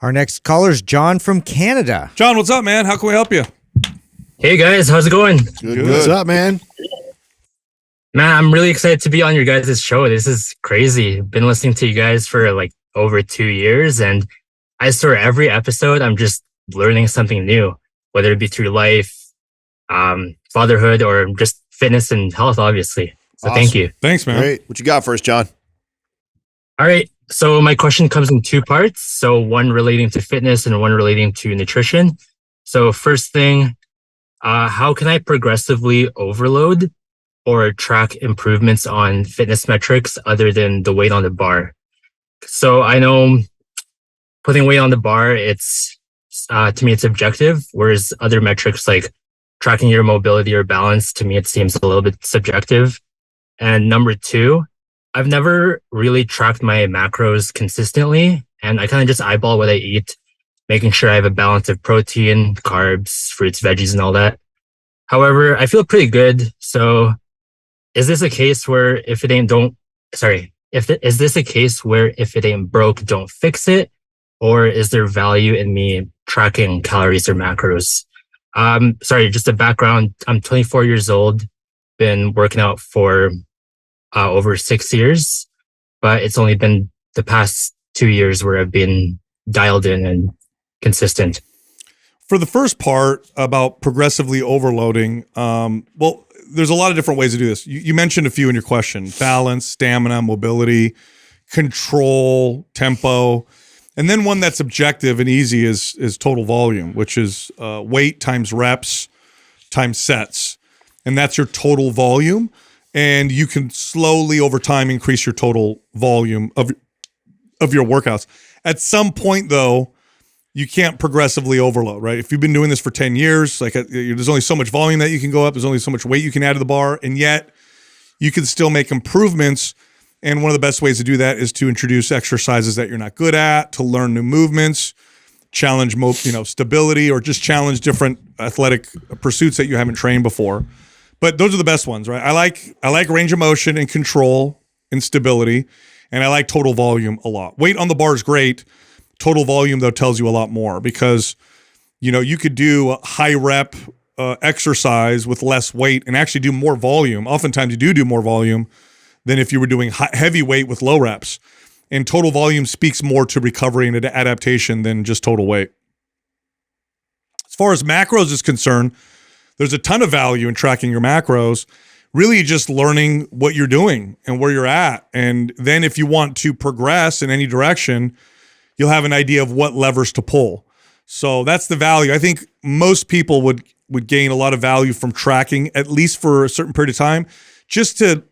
Our next caller is John from Canada. John, what's up, man? How can we help you? Hey guys, how's it going? Good. What's up, man? Man, I'm really excited to be on your guys' show. This is crazy. Been listening to you guys for like over 2 years, and I swear every episode I'm just learning something new, whether it be through life, fatherhood, or just fitness and health, obviously. So Awesome. Thank you. Thanks, man. Great. What you got for us, John? All right. So my question comes in two parts. So one relating to fitness and one relating to nutrition. So first thing, how can I progressively overload or track improvements on fitness metrics other than the weight on the bar? So I know putting weight on the bar, it's to me, it's objective, whereas other metrics like tracking your mobility or balance, to me, it seems a little bit subjective. And number two, I've never really tracked my macros consistently, and I kind of just eyeball what I eat, making sure I have a balance of protein, carbs, fruits, veggies, and all that. However, I feel pretty good. So is this a case where is this a case where if it ain't broke, don't fix it? Or is there value in me tracking calories or macros? Just a background. I'm 24 years old, been working out for over 6 years, but it's only been the past 2 years where I've been dialed in and consistent. For the first part about progressively overloading, well, there's a lot of different ways to do this. You mentioned a few in your question: balance, stamina, mobility, control, tempo. And then one that's objective and easy is total volume, which is weight times reps times sets. And that's your total volume. And you can slowly over time increase your total volume of your workouts. At some point, though, you can't progressively overload, right? If you've been doing this for 10 years, like there's only so much volume that you can go up. There's only so much weight you can add to the bar. And yet you can still make improvements. And one of the best ways to do that is to introduce exercises that you're not good at, to learn new movements, challenge stability, or just challenge different athletic pursuits that you haven't trained before. But those are the best ones, right? I like range of motion and control and stability, and I like total volume a lot. Weight on the bar is great. Total volume, though, tells you a lot more because, you could do a high rep exercise with less weight and actually do more volume. Oftentimes you do more volume than if you were doing heavy weight with low reps. And total volume speaks more to recovery and adaptation than just total weight. As far as macros is concerned, there's a ton of value in tracking your macros, really just learning what you're doing and where you're at. And then if you want to progress in any direction, you'll have an idea of what levers to pull. So that's the value. I think most people would gain a lot of value from tracking, at least for a certain period of time, just to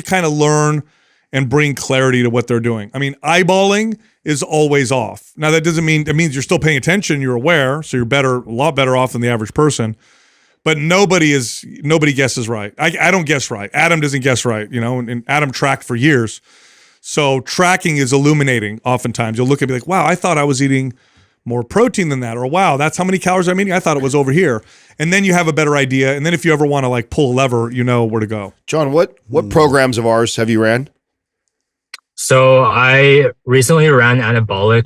kind of learn and bring clarity to what they're doing. I mean, eyeballing is always off. Now that doesn't mean, it means you're still paying attention, you're aware, so you're a lot better off than the average person. But nobody guesses right. I don't guess right. Adam doesn't guess right, and Adam tracked for years. So tracking is illuminating oftentimes. You'll look at me like, wow, I thought I was eating more protein than that. Or wow, that's how many calories I'm eating. I thought it was over here. And then you have a better idea. And then if you ever want to like pull a lever, you know where to go. John, what programs of ours have you ran? So I recently ran anabolic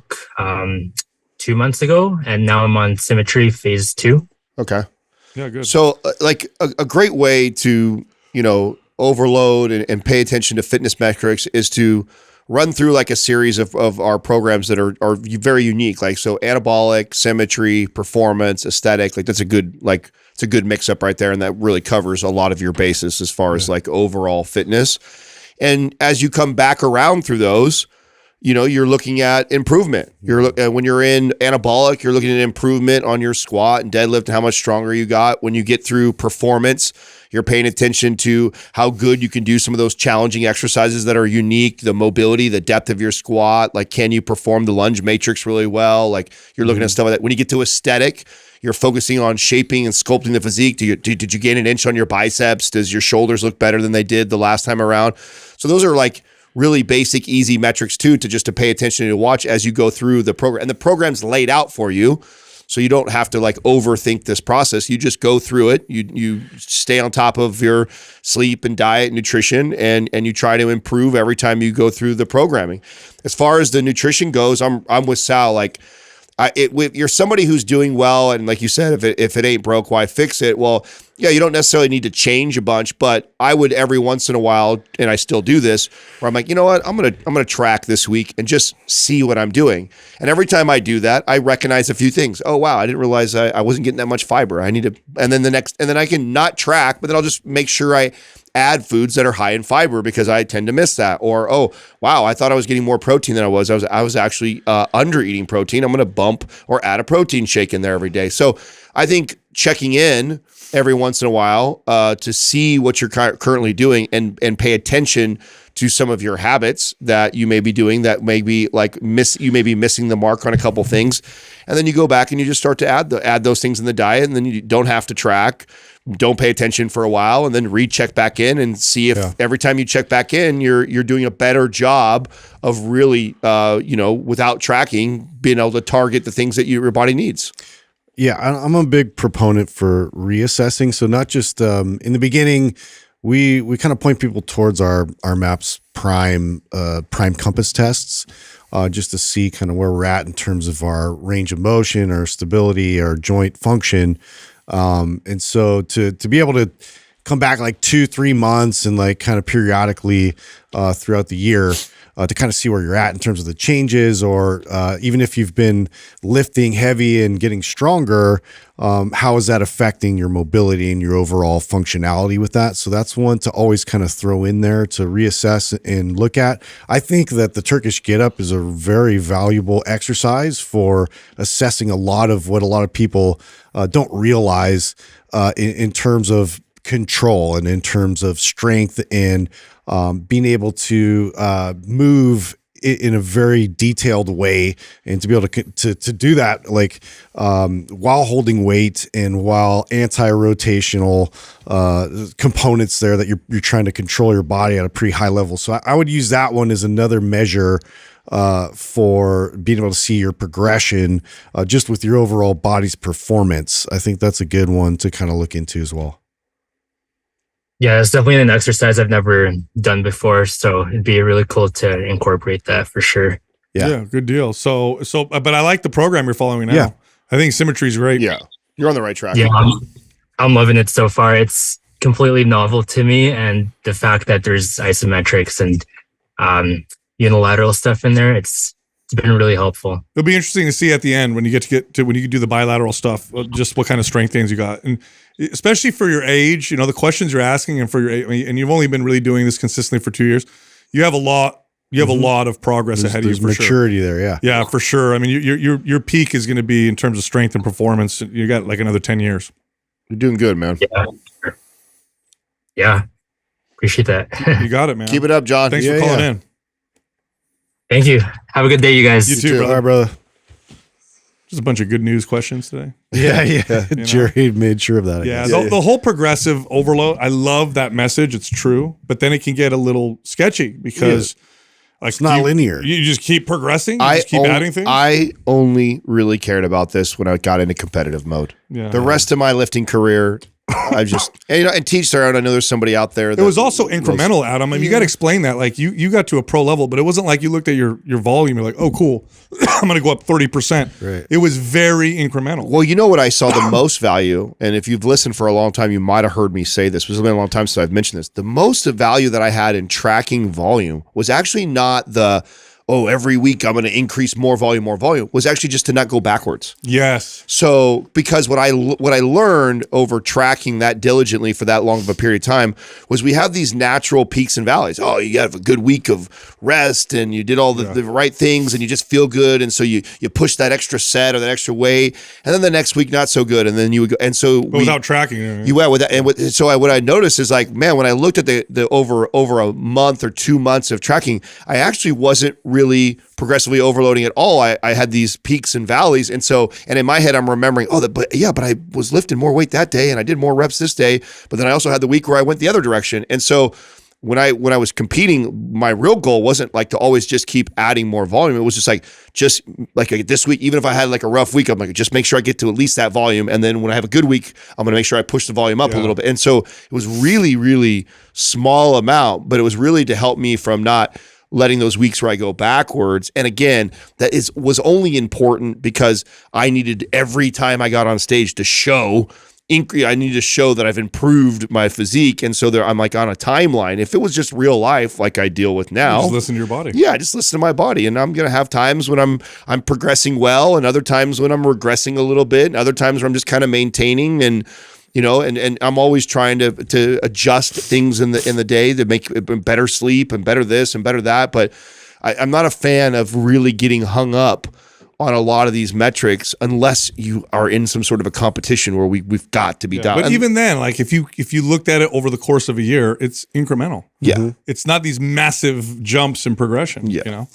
2 months ago, and now I'm on Symmetry phase 2. Okay. Yeah, good. So like a great way to, overload and pay attention to fitness metrics is to run through like a series of our programs that are very unique. Like, so anabolic, symmetry, performance, aesthetic, like it's a good mix up right there. And that really covers a lot of your basis as far as like overall fitness. And as you come back around through those, you're looking at improvement. When you're in anabolic, you're looking at improvement on your squat and deadlift and how much stronger you got. When you get through performance, you're paying attention to how good you can do some of those challenging exercises that are unique, the mobility, the depth of your squat. Like, can you perform the lunge matrix really well? Like, you're looking at stuff like that. When you get to aesthetic, you're focusing on shaping and sculpting the physique. Did you gain an inch on your biceps? Does your shoulders look better than they did the last time around? So those are like really basic, easy metrics too, to pay attention to watch as you go through the program. And the program's laid out for you, so you don't have to like overthink this process. You just go through it. You stay on top of your sleep and diet, nutrition, and you try to improve every time you go through the programming. As far as the nutrition goes, I'm with Sal. Like, if you're somebody who's doing well, and like you said, if it ain't broke, why fix it? Well, yeah, you don't necessarily need to change a bunch, but I would every once in a while, and I still do this, where I'm like, you know what, I'm gonna track this week and just see what I'm doing. And every time I do that, I recognize a few things. Oh wow, I didn't realize I wasn't getting that much fiber. I need to, and then I can not track, but then I'll just make sure I add foods that are high in fiber because I tend to miss that. Or, oh, wow, I thought I was getting more protein than I was. I was actually under eating protein. I'm going to bump or add a protein shake in there every day. So I think checking in every once in a while to see what you're currently doing and pay attention to some of your habits that you may be doing that may be like you may be missing the mark on a couple things. And then you go back and you just start to add those things in the diet, and then you don't have to track. Don't pay attention for a while, and then recheck back in and see if every time you check back in, you're doing a better job of really, without tracking, being able to target the things that your body needs. Yeah, I'm a big proponent for reassessing. So not just in the beginning, we kind of point people towards our MAPS Prime Compass tests, just to see kind of where we're at in terms of our range of motion, our stability, our joint function. And so to be able to come back like 2-3 months and like kind of periodically throughout the year to kind of see where you're at in terms of the changes, or even if you've been lifting heavy and getting stronger, how is that affecting your mobility and your overall functionality with that? So that's one to always kind of throw in there to reassess and look at. I think that the Turkish Get Up is a very valuable exercise for assessing a lot of what a lot of people don't realize in terms of control and in terms of strength and being able to move in a very detailed way, and to be able to do that like while holding weight and while anti-rotational components there that you're trying to control your body at a pretty high level. So I would use that one as another measure for being able to see your progression just with your overall body's performance. I think that's a good one to kind of look into as well. Yeah, it's definitely an exercise I've never done before, so it'd be really cool to incorporate that for sure. Yeah, good deal. So, but I like the program you're following now. Yeah. I think Symmetry is great. Yeah, you're on the right track. Yeah, I'm loving it so far. It's completely novel to me, and the fact that there's isometrics and unilateral stuff in there, it's been really helpful. It'll be interesting to see at the end when you get to when you do the bilateral stuff, just what kind of strength gains you got, and especially for your age, the questions you're asking, and for your age, and you've only been really doing this consistently for 2 years. You have a lot. You have a lot of progress ahead of you. There's maturity there, yeah, for sure. I mean, your peak is going to be in terms of strength and performance. You got like another 10 years. You're doing good, man. Yeah. Appreciate that. You got it, man. Keep it up, John. Thanks for calling in. Thank you. Have a good day, you guys. You too, brother. All right, brother. Just a bunch of good news questions today. Yeah. Jerry made sure of that. Yeah, the whole progressive overload. I love that message. It's true, but then it can get a little sketchy because it's not linear. You just keep progressing. You just keep adding things. I only really cared about this when I got into competitive mode. Yeah. The rest of my lifting career, I just and teach their own. I know there's somebody out there. It was also incremental, Adam. I mean, you got to explain that. Like you got to a pro level, but it wasn't like you looked at your volume. You're like, oh, cool, I'm going to go up 30%. Right. It was very incremental. Well, you know what I saw the most value, and if you've listened for a long time, you might have heard me say this. It's been a long time since I've mentioned this. The most value that I had in tracking volume was actually not the every week I'm going to increase more volume, was actually just to not go backwards. Yes. So because what I learned over tracking that diligently for that long of a period of time was we have these natural peaks and valleys. Oh, you have a good week of rest and you did all the right things and you just feel good. And so you push that extra set or that extra weight, and then the next week not so good. And then you would go. And so without tracking, what I noticed is like, man, when I looked at the over a month or 2 months of tracking, I actually wasn't really progressively overloading at all. I had these peaks and valleys. And in my head, I'm remembering, but I was lifting more weight that day and I did more reps this day. But then I also had the week where I went the other direction. And so when I was competing, my real goal wasn't like to always just keep adding more volume. It was just like this week, even if I had like a rough week, I'm like, just make sure I get to at least that volume. And then when I have a good week, I'm going to make sure I push the volume up a little bit. And so it was really, really small amount, but it was really to help me from not letting those weeks where I go backwards. And again, was only important because I needed every time I got on stage to show. I need to show that I've improved my physique, and so I'm like on a timeline. If it was just real life, like I deal with now, Just listen to your body. yeah, just listen to my body, and I'm gonna have times when I'm progressing well, and other times when I'm regressing a little bit, and other times where I'm just kind of maintaining, and and I'm always trying to adjust things in the day to make better sleep and better this and better that. But I'm not a fan of really getting hung up on a lot of these metrics unless you are in some sort of a competition where we've got to be down. But even then, like if you looked at it over the course of a year, it's incremental. Yeah. It's not these massive jumps in progression. Yeah. You know?